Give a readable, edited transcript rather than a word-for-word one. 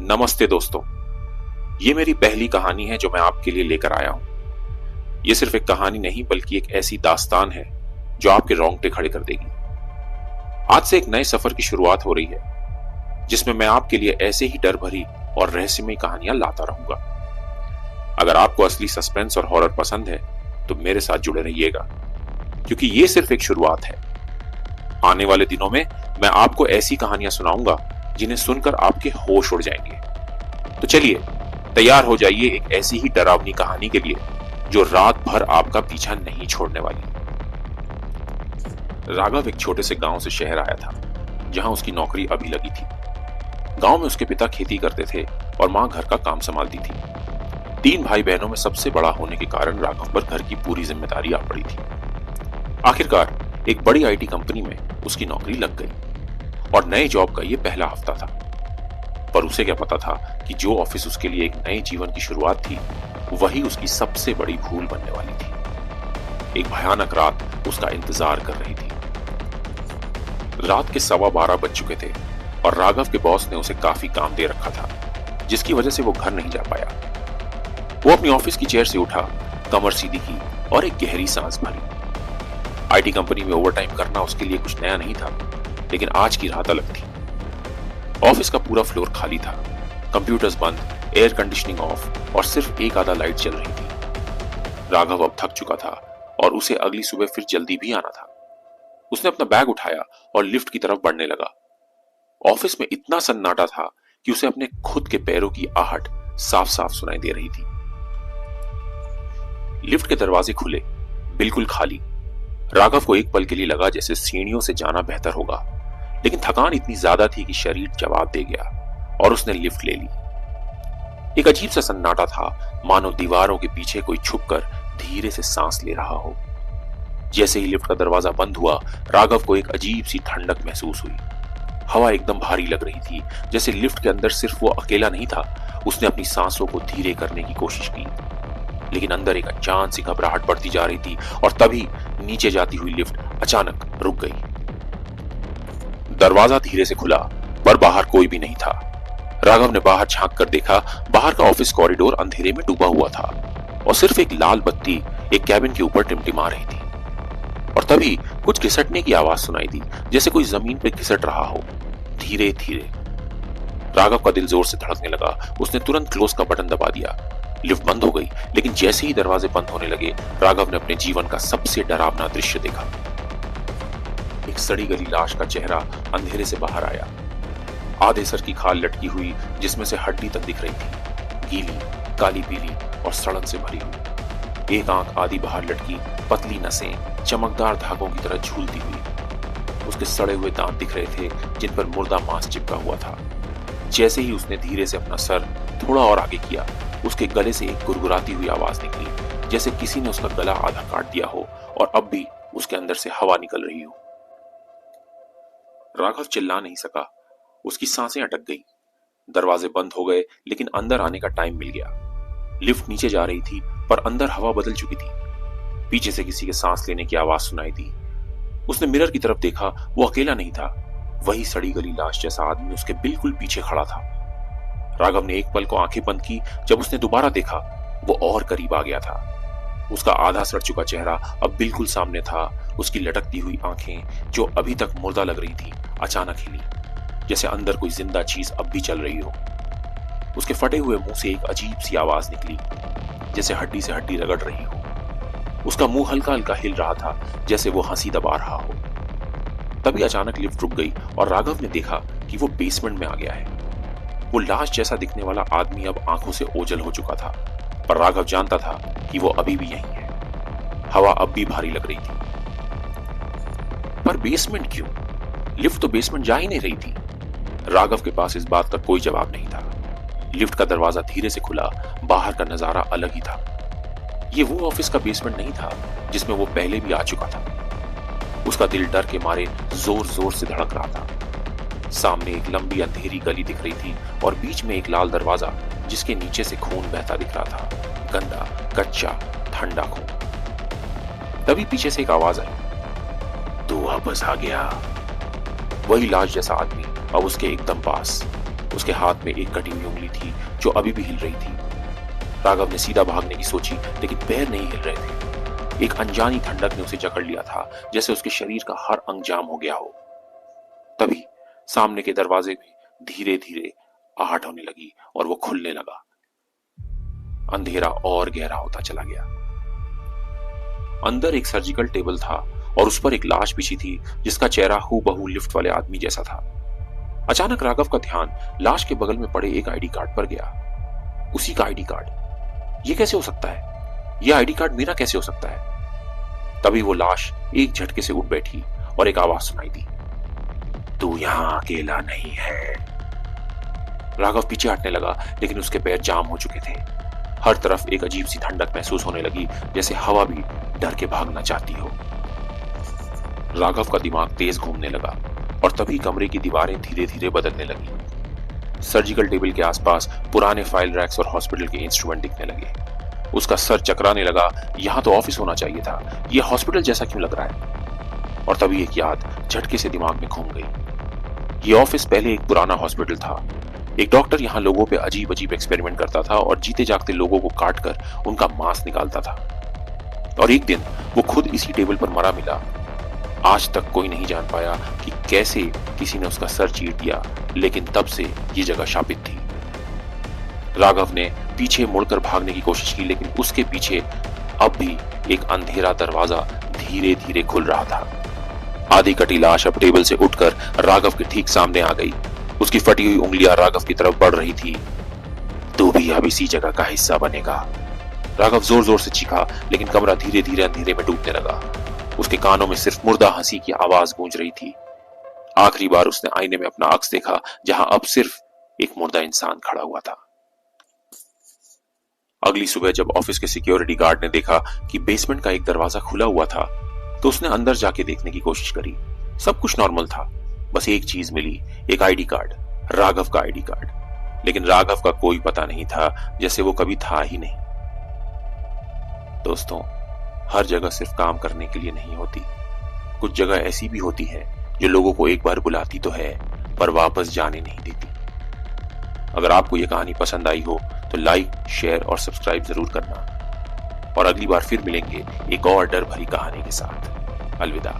नमस्ते दोस्तों। ये मेरी पहली कहानी है जो मैं आपके लिए लेकर आया हूं। ये सिर्फ एक कहानी नहीं बल्कि एक ऐसी दास्तान है जो आपके रोंगटे खड़े कर देगी। आज से एक नए सफर की शुरुआत हो रही है जिसमें मैं आपके लिए ऐसे ही डर भरी और रहस्यमयी कहानियां लाता रहूंगा। अगर आपको असली सस्पेंस और हॉरर पसंद है तो मेरे साथ जुड़े रहिएगा, क्योंकि ये सिर्फ एक शुरुआत है। आने वाले दिनों में मैं आपको ऐसी कहानियां सुनाऊंगा जिन्हें सुनकर आपके होश उड़ जाएंगे। तो चलिए तैयार हो जाइए एक ऐसी ही डरावनी कहानी के लिए जो रात भर आपका पीछा नहीं छोड़ने वाली। राघव एक छोटे से गांव से शहर आया था जहां उसकी नौकरी अभी लगी थी। गांव में उसके पिता खेती करते थे और मां घर का काम संभालती थी। 3 भाई बहनों में सबसे बड़ा होने के कारण राघव पर घर की पूरी जिम्मेदारी आ पड़ी थी। आखिरकार एक बड़ी आईटी कंपनी में उसकी नौकरी लग गई और नए जॉब का ये पहला हफ्ता था। पर उसे क्या पता था कि जो ऑफिस उसके लिए एक नए जीवन की शुरुआत थी वही उसकी सबसे बड़ी भूल बनने वाली थी। एक भयानक रात उसका इंतजार कर रही थी। रात के 12:15 बज चुके थे और राघव के बॉस ने उसे काफी काम दे रखा था, जिसकी वजह से वो घर नहीं जा पाया। वो अपनी ऑफिस की चेयर से उठा, कमर सीधी की और एक गहरी सांस भरी। आईटी कंपनी में ओवरटाइम करना उसके लिए कुछ नया नहीं था, लेकिन आज की रात अलग थी। ऑफिस का पूरा फ्लोर खाली था, कंप्यूटर्स बंद, एयर कंडीशनिंग ऑफ और सिर्फ एक आधा लाइट चल रही थी। राघव अब थक चुका था और उसे अगली सुबह फिर जल्दी भी आना था। उसने अपना बैग उठाया और लिफ्ट की तरफ बढ़ने लगा। ऑफिस में इतना सन्नाटा था कि उसे अपने खुद के पैरों की आहट साफ साफ सुनाई दे रही थी। लिफ्ट के दरवाजे खुले, बिल्कुल खाली। राघव को एक पल के लिए लगा जैसे सीढ़ियों से जाना बेहतर होगा, लेकिन थकान इतनी ज्यादा थी कि शरीर जवाब दे गया और उसने लिफ्ट ले ली। एक अजीब सा सन्नाटा था, मानो दीवारों के पीछे कोई छुपकर धीरे से सांस ले रहा हो। जैसे ही लिफ्ट का दरवाजा बंद हुआ, राघव को एक अजीब सी ठंडक महसूस हुई। हवा एकदम भारी लग रही थी, जैसे लिफ्ट के अंदर सिर्फ वो अकेला नहीं था। उसने अपनी सांसों को धीरे करने की कोशिश की, लेकिन अंदर एक अचान सी घबराहट बढ़ती जा रही थी और तभी नीचे जाती हुई लिफ्ट अचानक रुक गई। दरवाजा धीरे से खुला, पर बाहर कोई भी नहीं था। राघव ने बाहर झांक कर देखा। बाहर का ऑफिस कॉरिडोर अंधेरे में डूबा हुआ था और सिर्फ एक लाल बत्ती एक कैबिन के ऊपर टिमटिमा रही थी। और तभी कुछ घिसटने की आवाज सुनाई दी, जैसे कोई जमीन पे घिसट रहा हो, धीरे धीरे। राघव का दिल जोर से धड़कने लगा। उसने तुरंत क्लोज का बटन दबा दिया। लिफ्ट बंद हो गई, लेकिन जैसे ही दरवाजे बंद होने लगे, राघव ने अपने जीवन का सबसे डरावना दृश्य देखा। एक सड़ी गली लाश का चेहरा अंधेरे से बाहर आया। आधे सर की खाल लटकी हुई, जिसमें से हड्डी तक दिख रही थी, गीली, काली पीली और सड़न से भरी हुई। एक आंख आधी बाहर लटकी, पतली नसें चमकदार धागों की तरह झूलती हुई। उसके सड़े हुए दांत दिख रहे थे, जिन पर मुर्दा मांस चिपका हुआ था। जैसे ही उसने धीरे से अपना सर थोड़ा और आगे किया, उसके गले से एक गुरगुराती हुई आवाज निकली, जैसे किसी ने उसका गला आधा काट दिया हो और अब भी उसके अंदर से हवा निकल रही हो। राघव चिल्ला नहीं सका। उसकी सांसें अटक गई। दरवाजे बंद हो गए, लेकिन अंदर आने का टाइम मिल गया। लिफ्ट नीचे जा रही थी, पर अंदर हवा बदल चुकी थी। पीछे से किसी के सांस लेने की आवाज सुनाई दी। उसने मिरर की तरफ देखा। वो अकेला नहीं था। वही सड़ी गली लाश जैसा आदमी उसके बिल्कुल पीछे खड़ा था। राघव ने एक पल को आंखें बंद की। जब उसने दोबारा देखा, वो और करीब आ गया था। उसका आधा सड़ चुका चेहरा अब बिल्कुल सामने था। उसकी लटकती हुई आंखें, जो अभी तक मुर्दा लग रही थी, अचानक हिली, जैसे अंदर कोई जिंदा चीज अब भी चल रही हो। उसके फटे हुए मुंह से एक अजीब सी आवाज निकली, जैसे हड्डी से हड्डी रगड़ रही हो। उसका मुंह हल्का हल्का हिल रहा था, जैसे वो हंसी दबा रहा हो। तभी अचानक लिफ्ट रुक गई और राघव ने देखा कि वो बेसमेंट में आ गया है। वो लाश जैसा दिखने वाला आदमी अब आंखों से ओझल हो चुका था, पर राघव जानता था कि वो अभी भी यहीं है। हवा अब भी भारी लग रही थी। पर बेसमेंट क्यों? लिफ्ट तो बेसमेंट जा ही नहीं रही थी। राघव के पास इस बात का कोई जवाब नहीं था। लिफ्ट का दरवाजा धीरे से खुला। बाहर का नजारा अलग ही था। ये वो ऑफिस का बेसमेंट नहीं था जिसमें वो पहले भी आ चुका था। उसका दिल डर के मारे जोर जोर से धड़क रहा था। सामने एक लंबी अंधेरी गली दिख रही थी और बीच में एक लाल दरवाजा, जिसके नीचे से खून बहता दिख रहा था। गंदा, कच्चा, ठंडा खून। तभी पीछे से एक आवाज आई, तू वापस आ गया। वही लाश जैसा आदमी अब उसके एकदम पास। उसके हाथ में एक कटी हुई उंगली थी जो अभी भी हिल रही थी। राघव ने सीधा भागने की सोची, लेकिन पैर नहीं हिल रहे थे। एक अनजानी ठंडक ने उसे जकड़ लिया था, जैसे उसके शरीर का हर अंग जाम हो गया हो। तभी सामने के दरवाजे में धीरे धीरे आहट होने लगी और वो खुलने लगा। अंधेरा और गहरा होता चला गया। अंदर एक सर्जिकल टेबल था और उस पर एक लाश बिछी थी जिसका चेहरा हूबहू लिफ्ट वाले आदमी जैसा था। अचानक राघव का ध्यान लाश के बगल में पड़े एक आईडी कार्ड पर गया। उसी का आईडी कार्ड। ये कैसे हो सकता है? यह आईडी कार्ड मेरा कैसे हो सकता है? तभी वो लाश एक झटके से उठ बैठी और एक आवाज सुनाई दी, तू यहां अकेला नहीं है। राघव पीछे हटने लगा, लेकिन उसके पैर जाम हो चुके थे। हर तरफ एक अजीब सी ठंडक महसूस होने लगी, जैसे हवा भी डर के भागना चाहती हो। राघव का दिमाग तेज घूमने लगा और तभी कमरे की दीवारें धीरे धीरे बदलने लगी। सर्जिकल टेबल के आसपास पुराने फाइल रैक्स और हॉस्पिटल के इंस्ट्रूमेंट दिखने लगे। उसका सर चकराने लगा। यहां तो ऑफिस होना चाहिए था, यह हॉस्पिटल जैसा क्यों लग रहा है? और तभी एक याद झटके से दिमाग में घूम गई। ये ऑफिस पहले एक पुराना हॉस्पिटल था। एक डॉक्टर यहाँ लोगों पे अजीब अजीब एक्सपेरिमेंट करता था और जीते जागते लोगों को काटकर उनका मांस निकालता था। और एक दिन वो खुद इसी टेबल पर मरा मिला। आज तक कोई नहीं जान पाया कि कैसे किसी ने उसका सर चीर दिया, लेकिन तब से ये जगह शापित थी। राघव ने पीछे मुड़कर भागने की कोशिश की, लेकिन उसके पीछे अब भी एक अंधेरा दरवाजा धीरे धीरे खुल रहा था। आधी कटी लाश अब टेबल से उठकर राघव के ठीक सामने आ गई। उसकी फटी हुई उंगलियां राघव की तरफ बढ़ रही थी। तू भी अब इसी जगह का हिस्सा बनेगा। राघव जोर जोर से चीखा, लेकिन कमरा धीरे धीरे अंधेरे में डूबने लगा। उसके कानों में सिर्फ मुर्दा हंसी की आवाज गूंज रही थी। आखिरी बार उसने आईने में अपना अक्स देखा, जहां अब सिर्फ एक मुर्दा इंसान खड़ा हुआ था। अगली सुबह जब ऑफिस के सिक्योरिटी गार्ड ने देखा कि बेसमेंट का एक दरवाजा खुला हुआ था, तो उसने अंदर जाके देखने की कोशिश करी। सब कुछ नॉर्मल था, बस एक चीज मिली, एक आईडी कार्ड, राघव का आईडी कार्ड। लेकिन राघव का कोई पता नहीं था, जैसे वो कभी था ही नहीं। दोस्तों, हर जगह सिर्फ काम करने के लिए नहीं होती। कुछ जगह ऐसी भी होती है जो लोगों को एक बार बुलाती तो है, पर वापस जाने नहीं देती। अगर आपको यह कहानी पसंद आई हो तो लाइक, शेयर और सब्सक्राइब जरूर करना। और अगली बार फिर मिलेंगे एक और डर भरी कहानी के साथ। अलविदा।